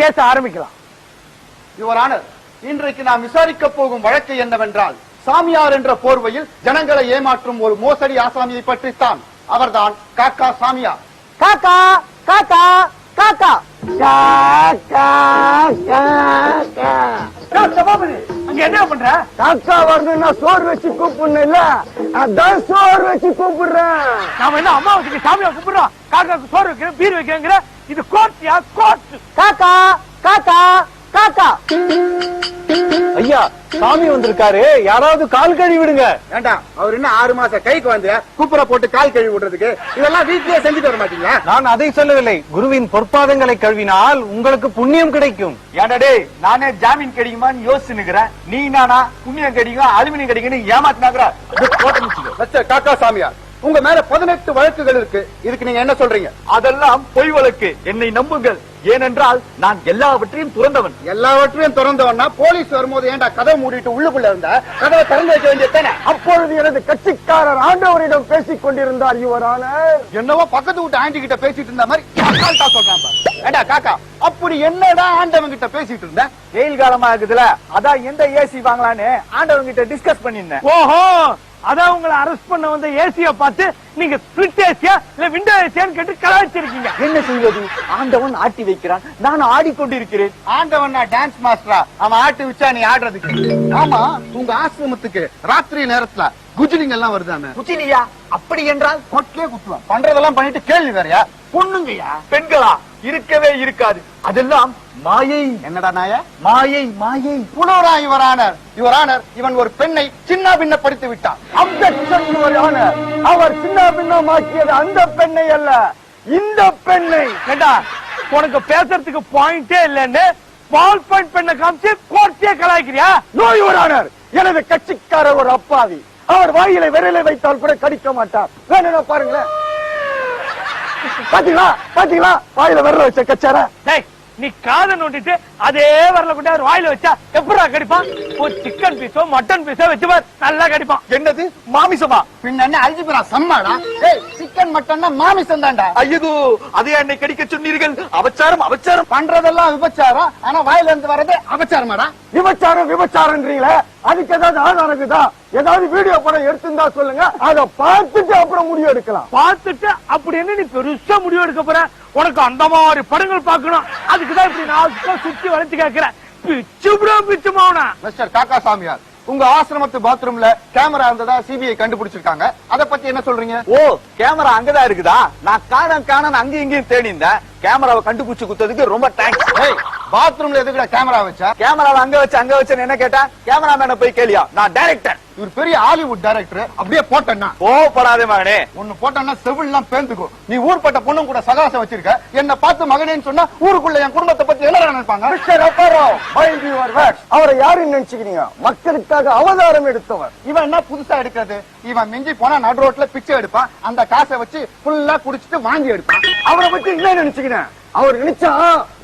Case ஆரம்பிக்கலாம். Your honour, இன்றைக்கு நாம் விசாரிக்க போகும் வழக்கு என்னவென்றால், சாமியார் என்ற போர்வையில் ஜனங்களை ஏமாற்றும் ஒரு மோசடி ஆசாமியை பற்றித்தான். அவர்தான் காக்கா சாமியார். காக்கா காக்கா காக்கா அங்க என்ன பண்ற? காக்கா வரணும்னா சோறு வச்சு கூப்பிடணும் இல்ல, அதான் சோறு வச்சு கூப்பிடுறேன். நாம என்ன அம்மாவுக்கு சாமியா கூப்பிடுறோம்? காக்காக்கு சோறு வைக்கிறேன், பீர் வைக்கிறேங்கிற. இது கோர்ட்டியா? கோர்ட். காக்கா காக்கா காக்கா. ஐயா, சாமி வந்திருக்காரு, யாராவது கால் கழுவி விடுங்க. வேண்டாம், அவர் இன்னும் 6 மாசம் கைக்கு வந்து குப்புற போட்டு கால் கழுவி விடுறதுக்கு இதெல்லாம் வீட்லயே செஞ்சுட்டு வர மாட்டீங்களா? நான் அதை சொல்லவில்லை. குருவின் பொற்பாதங்களை கழுவினால் உங்களுக்கு புண்ணியம் கிடைக்கும். ஏன்டா நானே ஜாமீன் கிடைக்குமான்னு யோசிச்சுக்கிறேன். நீ நானா புண்ணியம் கிடைக்கும் அலுமினியம் கிடைக்கும் ஏமாத்தினாக்குற. காக்கா சாமியார், உங்க மேல 18 வழக்குகள் இருக்கு. இதுக்கு நீங்க என்ன சொல்றீங்க? அதெல்லாம் பொய் வழக்கு, என்னை நம்புங்கள். ஏனென்றால் நான் எல்லாவற்றையும் துறந்தவன். எல்லாவற்றையும் திறந்தவன்னா போலீஸ் வரும்போது ஏன்டா கதவை மூடிட்டு உள்ளுக்குள்ள இருந்த? கதவை திறந்து வைக்க வேண்டியதானே? அப்பொழுது எனது கட்சிக்காரர் ஆண்டவரிடம் பேசிக் கொண்டிருந்தார். யுவர் ஆனர், என்னவோ பக்கத்து வீட்டு ஆண்டி கிட்ட பேசிட்டு இருந்த மாதிரி சொல்றான். ஏண்டா காக்கா, அப்படி என்னடா ஆண்டவன் கிட்ட பேசிட்டு இருந்த? வெயில் காலமா இருக்குதுல, அதான் எந்த ஏசி வாங்கலான்னு ஆண்டவன் கிட்ட டிஸ்கஸ் பண்ணிருந்தேன். ஓஹோ, அதான் உங்களை அரெஸ்ட் பண்ண வந்த ஏசிய பார்த்து நீங்க ஸ்பிளிட் ஏசியா இல்ல விண்டோ ஏசியான்னு கேட்டு கலாய்ச்சிருக்கீங்க. என்ன செய்வது? ஆண்டவன் ஆட்டி வைக்கிறான், நான் ஆடிக்கொண்டிருக்கிறேன். ஆண்டவன் டான்ஸ் மாஸ்டரா? அவன் ஆட்டி வச்சா நீ ஆடுறதுக்கு? ஆமா, உங்க ஆசிரமத்துக்கு ராத்திரி நேரத்துல குஜிலிங்க எல்லாம் வருதாமே? குஜிலியா? அப்படி என்றால் கொட்லே குத்துவான். பண்றதெல்லாம் பண்ணிட்டு கேள்வி வேறையா? பொண்ணுங்கயா? பெண்களா? இருக்கவே இருக்காது, அதெல்லாம் மாயை. என்னடா நாய? மாயை மாயை. புலவரா யுவர் ஆனர்? யுவர் ஆனர், இவன் ஒரு பெண்ணை சின்ன பின்னப்படுத்தி விட்டான். அப்ஜெக்ஷன் யுவர் ஆனர், அவர் சின்ன பின்னமாக்கியது அந்த பெண்ணை அல்ல, இந்த பெண்ணை. கேட்டா உனக்கு பேசுறதுக்கு பாயிண்டே இல்லன்னு பால் பாயிண்ட் பெண்ணை காமிச்சு கோர்ட்டே கலாய்க்கிறியா? நோ யுவர் ஆனர், எனது கட்சிக்காரர் ஒரு அப்பாவி. அவர் வாயிலை விரலை வைத்தால் கூட கடிக்க மாட்டார். வேணும் பாருங்களேன். பாத்தீங்களா பாத்தீங்களா, வாயில விரல வச்ச கச்சார. நீ காதை நோண்டிட்டு அதே வரல கொண்டு அவர் வாயில வச்சா எப்படா கடிப்பான்? ஒரு சிக்கன் பீஸோ மட்டன் பீஸோ வச்சு பார், நல்லா கடிப்பான். என்னது மாமிசமா? பின்ன என்ன அல்ஜிபிரா சம்மாடா? சிக்கன் மட்டன்னா மாமிசம் தான்டா. ஐயோ, அதே என்னை கடிக்க சொன்னீர்கள். அபச்சாரம் அபச்சாரம். பண்றதெல்லாம் விபச்சாரம், ஆனா வாயில இருந்து வர்றது அபச்சாரமாடா? விபச்சாரம் விபச்சாரம்ன்றீங்களே, அதுக்கு ஏதாவது ஆதாரம் இருக்குதா? ஏதாவது வீடியோ படம் எடுத்திருந்தா சொல்லுங்க, அதை பார்த்துட்டு அப்புறம் முடிவு எடுக்கலாம். பார்த்துட்டு அப்படி என்ன நீ பெருசா முடிவு எடுக்க போற? உனக்கு அந்த மாதிரி படங்கள் பார்க்கணும், அதுக்குதான் இப்படி நான் சுத்தி வளைச்சு கேட்கிறேன். பிச்சுமாவனா? மிஸ்டர் காக்கா சாமியார், உங்க ஆசிரமத்து பாத்ரூம்ல கேமரா இருந்ததா சிபிஐ கண்டுபிடிச்சிருக்காங்க. அத பத்தி என்ன சொல்றீங்க? ஓ, கேமரா அங்கதான் இருக்குதா? நான் காண அங்கேயும் இங்கேயும் தேடி இருந்தேன். கேமராவை கண்டுபிடிச்சு குத்ததுக்கு ரொம்ப தேங்க்ஸ். பாத்ரூம்ல எதுக்குடா கேமரா வச்சா? கேமராவை அங்க வச்சு என்ன கேட்டா? கேமராமேன போய் கேளியா? நான் டைரக்டர். இவர் பெரிய ஹாலிவுட் டைரக்டர். அப்படியே போட்டேன்னா கோவப்படாதே மகனே. ஒன்னு போட்டேன்னா செவில்லாம் பேந்துக்கும். நீ ஊர்பட்ட பொண்ணும் கூட சகாசம் வச்சிருக்க. என்ன பார்த்து மகனேன்னு சொன்னா ஊருக்குள்ள என் குடும்பத்தை பத்தி என்ன நினைப்பாங்க? அவரை யாருன்னு நினைச்சுக்கிறீங்க? மக்களுக்காக அவதாரம் எடுத்தவர். இவன் என்ன புதுசா எடுக்கிறது? இவன் மிஞ்சி போனா நடு ரோட்ல பிச்சை எடுப்பான். அந்த காசை வச்சு ஃபுல்லா குடிச்சிட்டு வாங்கி எடுப்பான். அவரை பத்தி என்ன நினைச்சுக்கிறேன்? அவர் நினைச்சா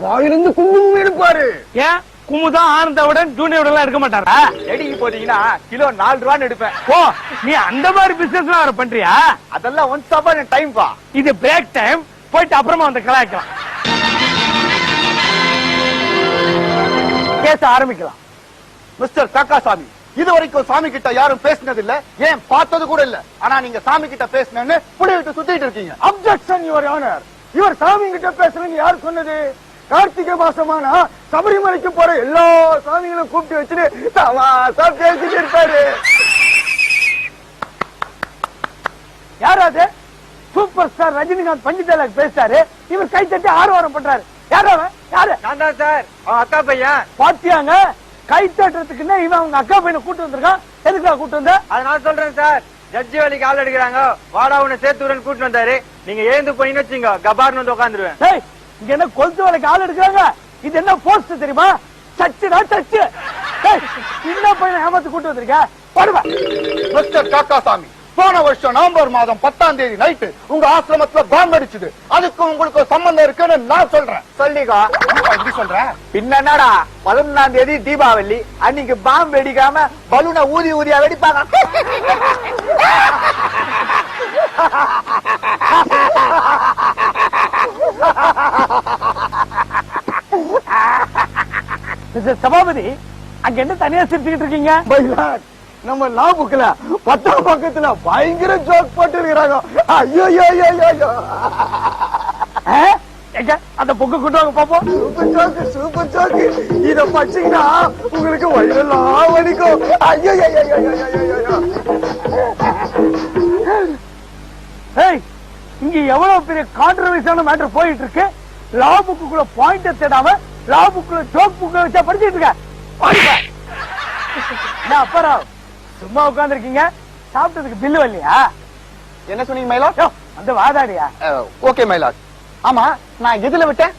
வாயிலிருந்து குங்குமம் எடுப்பாரு. ஏன் குமுதான் ஆனந்தவுடன் ஜூனியர் எடுக்க மாட்டாரா? எடிக்கு போட்டீங்கன்னா கிலோ 4 ரூபான்னு எடுப்பேன். ஓ, நீ அந்த மாதிரி பிசினஸ் வேற பண்றியா? அதெல்லாம் ஒன்ஸ் அப்பான் டைம் பா. இது பிரேக் டைம், போயிட்டு அப்புறமா வந்து கலாய்க்கலாம். கேஸ் ஆரம்பிக்கலாம். மிஸ்டர் காக்காசாமி, இதுவரைக்கும் சாமி கிட்ட யாரும் பேசினது இல்ல, ஏன் பார்த்தது கூட இல்ல. ஆனா நீங்க சாமி கிட்ட பேசினு புடி விட்டு சுத்திட்டு இருக்கீங்க. அப்ஜெக்ஷன் யுவர் ஆனர், இவர் சாமி கிட்ட பேசுறேன்னு யார் சொன்னது? கார்த்திகை மாசமானா சபரிமலைக்கு போற எல்லா சாமிகளும் கூப்பிட்டு வச்சுட்டு தமாசா பேசிட்டு இருப்பாரு. யாராவது சூப்பர் ஸ்டார் ரஜினிகாந்த் பஞ்சு டைலாக் பேசுறாரு, இவர் கை தட்டி ஆர்வாரம் பண்றாரு. யாரு? நான் தான் சார், அவன் அக்கா பையன். பாத்தியாங்க, கை தட்டுறதுக்குன்னா இவன் அவங்க அக்கா பையனை கூட்டு வந்திருக்கான். எதுக்கா கூட்டு வந்த? அதனால சொல்றேன் சார், ஜட்ஜி வேலைக்கு ஆள் எடுக்கிறாங்க, வாடா உன்னை சேர்த்துறேன்னு கூட்டு வந்தாரு. நீங்க ஏந்து போயின்னு வச்சுங்க, கபார்னு வந்து உட்காந்துருவேன். இங்க என்ன கொளுத்து வேலைக்கு ஆள் எடுக்கிறாங்க? இது என்ன போஸ்ட் தெரியுமா? சச்சுடா சச்சு. சின்ன பையனை ஏமாத்து கூட்டு வந்திருக்க. பாடுவா. மிஸ்டர் காக்காசாமி, போன வருஷம் நவம்பர் மாதம் 10ஆம் தேதி நைட்டு உங்க ஆசிரமத்துல பாம்பு அடிச்சுது. அதுக்கு உங்களுக்கு சம்பந்தம் இருக்குன்னு நான் சொல்றேன். சொல்லிக்கோ. எப்படி சொல்றேன்? பின்னடா 11ஆம் தேதி தீபாவளி அன்னைக்கு பாம்பு வெடிக்காம பலூனை ஊதி ஊதியா வெடிப்பாங்க. மிஸ்டர் சபாபதி, அங்க என்ன தனியா சிரிச்சுக்கிட்டு இருக்கீங்க? மயிலாட், நம்ம லா புக்ல 10ஆம் பக்கத்துல பயங்கர ஜோக் போட்டு இருக்கிறாங்க. ஐயோ ஐயோ ஐயோ ஐயோ, எங்க அந்த புக்கு கொண்டு வாங்க பாப்போம். Super joke, super joke. இத படிச்சீங்கன்னா உங்களுக்கு வயிறெல்லாம் வலிக்கும். ஐயோ ஐயோ ஐயோ ஐயோ ஐயோ. ஏய், இங்க எவ்வளவு பெரிய கான்ட்ரவர்சியான மேட்டர் போயிட்டு இருக்கு. லா புக்குள்ள பாயிண்ட தேடாம லா புக்குள்ள ஜோக் புக்க வச்சா படிச்சிட்டு இருக்க. அப்புறம் சும்மா உட்கார்ந்து இருக்கீங்க. சாப்பிட்டதுக்கு பில்லு வரலையா? என்ன சொன்னீங்க மயிலாட்? அந்த வாதாடியா? ஓகே மயிலாட். ஆமா, நான் எதுல விட்டேன்?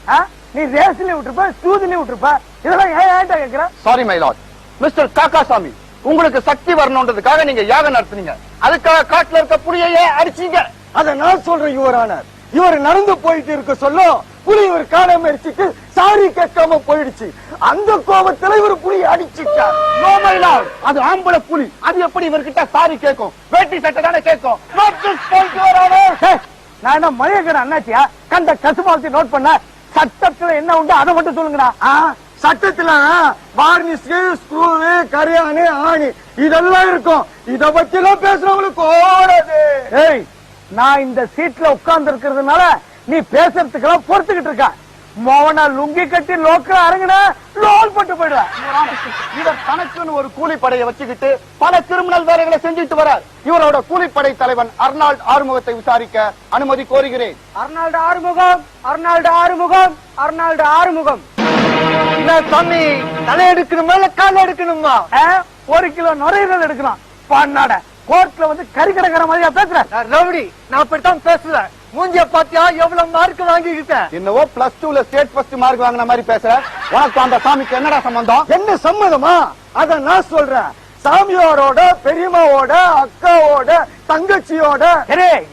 நீ ரேஸ்ல விட்டுருப்ப, சூதுல விட்டுருப்ப. இதெல்லாம் ஏன்டா கேக்குற? சாரி மயிலாட். மிஸ்டர் காக்காசாமி, உங்களுக்கு சக்தி வரணும்ன்றதுக்காக நீங்க யாகம் நடத்துனீங்க. அதுக்காக காட்டுல இருக்க புலியையே அடிச்சீங்க. அத நான் சொல்றேன் யுவரானர். இவர் நடந்து போயிட்டு இருக்க சொல்ல புலி இவர் காண முயற்சிக்கு சாரி கேட்காம போயிடுச்சு. அந்த கோபத்துல இவர் புலி அடிச்சுட்டார். நோ மயிலாட், அது ஆம்பளை புலி. அது எப்படி இவர்கிட்ட சாரி கேட்கும்? வேட்டி சட்டை தானே கேட்கும். நான் என்ன மளிகை அண்ணாச்சியா? கண்ட கசுமாவத்தை நோட் பண்ண. சட்டத்துல என்ன உண்டு அதை மட்டும் சொல்லுங்கடா. சட்டத்துல வார்னிஷ், ஸ்க்ரூ, கரையானு, ஆணி இதெல்லாம் இருக்கும். இத பத்தி எல்லாம் பேசுறவங்களுக்கு ஓடாது. ஏய், நான் இந்த சீட்ல உட்கார்ந்து இருக்கிறதுனால நீ பேசுறதுக்கெல்லாம் பொறுத்துக்கிட்டு இருக்க. மோவனா லுங்கி கட்டி லோக்கல் அரங்கின லோல் போட்டு போயிடுவேன். இவர் தனக்குன்னு ஒரு கூலிப்படையை வச்சுக்கிட்டு பல கிரிமினல் வேலைகளை செஞ்சுட்டு வரார். இவரோட கூலிப்படை தலைவன் அர்னால்ட் ஆறுமுகத்தை விசாரிக்க அனுமதி கோருகிறேன். Arnold Arumugam, Arnold Arumugam, Arnold Arumugam. என்ன சாமி, தலை எடுக்கணுமா இல்ல கால எடுக்கணுமா? 1 கிலோ நுரையீரல் எடுக்கலாம். பண்ணாட கோர்ட்ல வந்து கறிக்கடைக்கிற மாதிரியா பேசுற? ரவுடி, நான் அப்படித்தான் பேசுறேன். மூஞ்சிய பாத்தியா எவ்வளவு மார்க் வாங்கிக்கிட்டேன்? என்னவோ +2ல ஸ்டேட் ஃபர்ஸ்ட் மார்க் வாங்கின மாதிரி பேசுற. உனக்கு அந்த சாமிக்கு என்னடா சம்பந்தம்? என்ன சம்மதமா? அத நான் சொல்றேன். சாமியாரோட, பெரியம்மாவோட, அக்காவோட, தங்கச்சியோட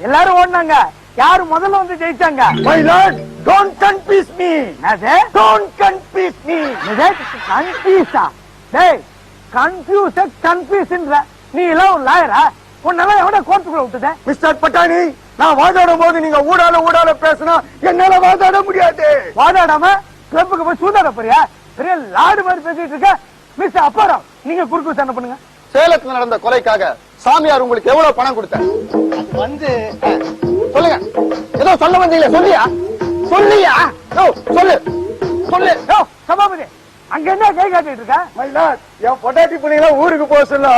எல்லாரும் ஓடினாங்க. யாரு முதல்ல வந்து ஜெயிச்சாங்க? My lord, don't confuse me. Don't confuse me. கன்ஃபியூஸ்ன்ற நீ எல்லாம் ஒரு லாயரா? உன்னெல்லாம் எவன கோர்ட்டுக்குள்ள விட்டுத? மிஸ்டர் பட்டாணி, நான் வாதாடும் போது நீங்க ஊடால பேசினா என்னால வாதாட முடியாது. வாதாடாம கிளப்புக்கு போய் சூதாட போறியா? பெரிய லாடு மாதிரி பேசிட்டு இருக்க. மிஸ்டர் அப்பாரம், நீங்க குறுக்கு விசாரணை பண்ணுங்க. சேலத்துல நடந்த கொலைக்காக சாமியார் உங்களுக்கு எவ்வளவு பணம் கொடுத்தார்? வந்து சொல்லுங்க. ஏதோ சொல்ல வந்தீங்களே, சொல்லியா? சொல்லியா? சொல்லு சொல்லு. சபாபதி, அங்க என்ன கை காட்டிட்டு இருக்க? My lord, என் பொட்டாட்டி பிள்ளைங்க ஊருக்கு போக சொல்ல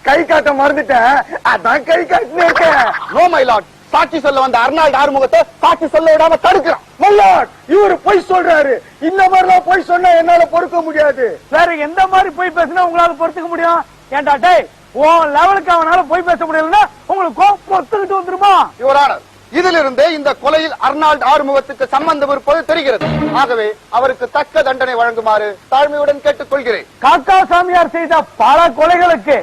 கை காட்ட மறந்துட்டேன். அதான் கை காட்டினேன். நோ மை லார்ட், சாட்சி சொல்ல வந்த அர்னால்ட் ஆறுமுகத்தை சாட்சி சொல்ல விடாம தடுக்கிறான். My lord, இவரு பொய் சொல்றாரு. இந்த மாதிரிலாம் பொய் சொன்னா என்னால பொறுக்க முடியாது. வேற எந்த மாதிரி போய் பேசினா உங்களால பொறுத்துக்க முடியும்? ஏன்டா டேய், உன் லெவலுக்கு அவனால போய் பேச முடியலன்னா உங்களுக்கு கோபம் பொறுத்துக்கிட்டு வந்துருமா? யுவரானர், இதிலிருந்தே இந்த கொலையில் அர்னால்ட் ஆறுமுகத்துக்கு சம்பந்தம் இருப்பது தெரிகிறது. ஆகவே அவருக்கு தக்க தண்டனை வழங்குமாறு தாழ்மையுடன் கேட்டுக் கொள்கிறேன். காக்கா சாமியார் செய்த பல கொலைகளுக்கு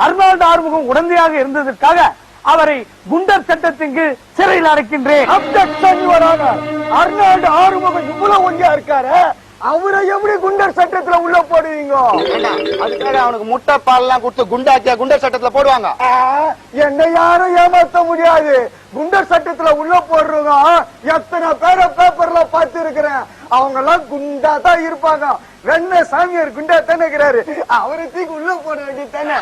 அர்னால்ட் ஆறுமுகம் உடந்தையாக இருந்ததற்காக அவரை குண்டர் சட்டத்தின் கீழ் சிறையில் அடைக்கின்றேன். Objection your honour. அர்னால்ட் ஆறுமுகம் இவ்வளவு ஒண்டியா இருக்காரு, அவரை எப்படி குண்டர் சட்டத்துல உள்ள போடுவீங்க? அதுக்காக அவனுக்கு முட்டை பால் எல்லாம் கொடுத்து குண்டாக்கியா குண்டர் சட்டத்துல போடுவாங்க? என்ன யாரும் ஏமாத்த முடியாது. குண்டர் சட்டத்துல உள்ள போடுறவங்க எத்தனை பேரை பேப்பர்ல பார்த்து இருக்கிறேன். அவங்க எல்லாம் குண்டா தான் இருப்பாங்க. வெண்ண சாமியார் குண்டா தானே இருக்கிறாரு. அவரை தூக்கி உள்ள போட வேண்டியது தானே.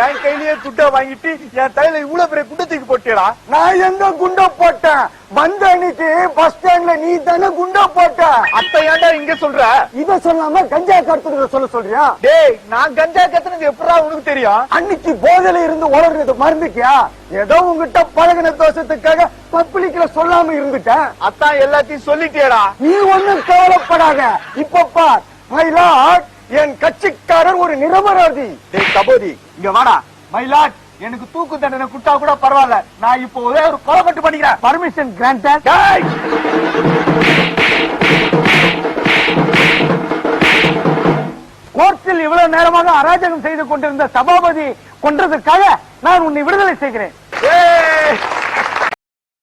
என் கையிலேயே குண்டை வாங்கிட்டு என் தலையில இவ்வளவு பெரிய குண்டை தூக்கி போட்டியடா. நான் எங்க குண்டா போட்டேன்? வந்த அன்னைக்கு பஸ் ஸ்டாண்ட்ல நீ தானே குண்டா போட்ட. அத்தை ஏன்டா இங்க சொல்ற? இத சொல்லாம கஞ்சா கடத்துறத சொல்றியா? டேய், நான் கஞ்சா கத்துனது எப்படா உனக்கு தெரியும்? அன்னைக்கு போதையில இருந்து உளறது மறந்துட்டியா? ஏதோ உங்ககிட்ட பழகின தோஷத்துக்காக பப்ளிக்ல சொல்லாம இருந்துட்டேன். அத்தான் எல்லாத்தையும் சொல்லிட்டேடா. நீ ஒண்ணும் கவலைப்படாத. இப்ப பார், my lord, என் கட்சிக்காரர் ஒரு நிரபராதி. டேய் கபோதி, இங்க வாடா. மயிலாட், எனக்கு தூக்கு தண்டனை குட்டா கூட பரவாயில்ல. நான் இப்போ ஒரே ஒரு கொலை மட்டும் பண்ணிக்கிறேன். Permission granted. கோர்ட்டில் இவ்வளவு நேரமாக அராஜகம் செய்து கொண்டிருந்த சபாபதி கொன்றதற்காக நான் உன்னை விடுதலை செய்கிறேன்.